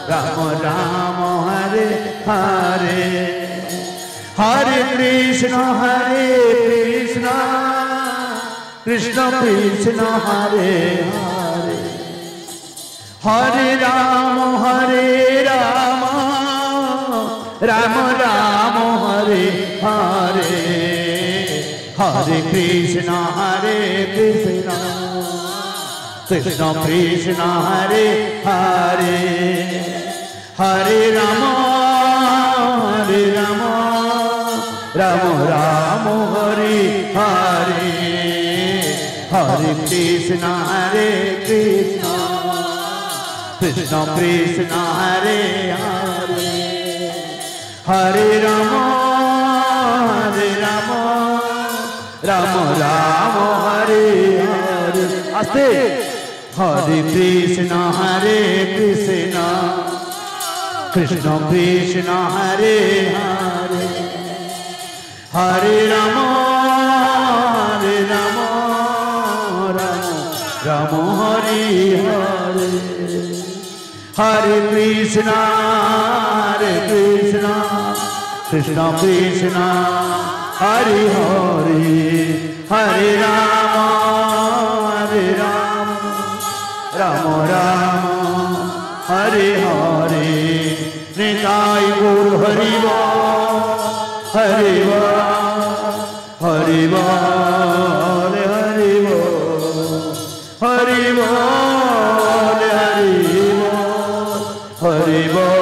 राम राम हरे हरे हरे कृष्ण कृष्ण कृष्ण हरे हरे हरे राम राम राम हरे हरे हरे कृष्ण कृष्ण कृष्ण हरे हरे हरे राम राम राम हरे हरे हरे कृष्ण कृष्ण कृष्ण हरे हरे हरे राम राम राम हरे हरे आस्ते हरे कृष्ण कृष्ण कृष्ण हरे हरे हरे राम राम हरे हरे हरे कृष्ण कृष्ण कृष्ण हरे हरे हरे राम राम राम हरे हरे निताय गौर हरि हरि हरि हरि हरि हरि हरि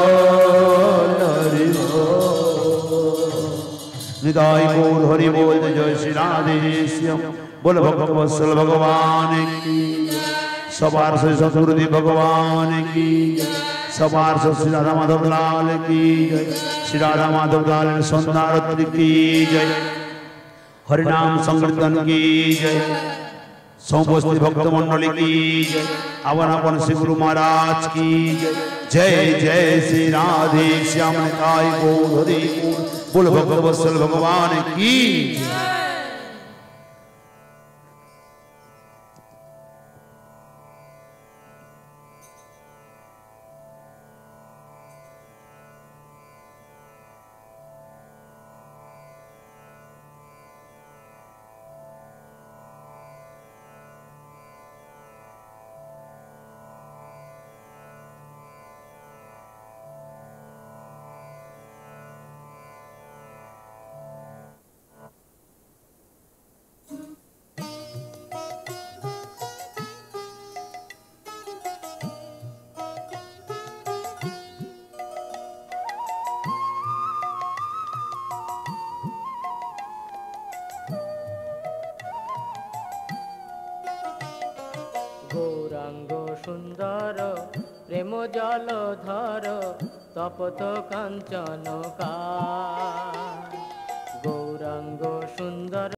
निताय गौर हरि बोल जय श्री राधे श्याम बोल भक्तवत्सल भगवान की सवार से सतगुरुदेव भगवान की सवार से श्री राधा माधव लाल की जय श्री राधा माधव लाल सौंदर्य की जय हरिनाम संकीर्तन की जय समस्त भक्त मंडली की जय अवन श्री गुरु महाराज की जय जय श्री राधे श्याम निताय गौर हरि बोल भक्तवत्सल भगवान की गौरांग सुंदर प्रेम जलधर तपत कांचन का गौरांग सुंदर।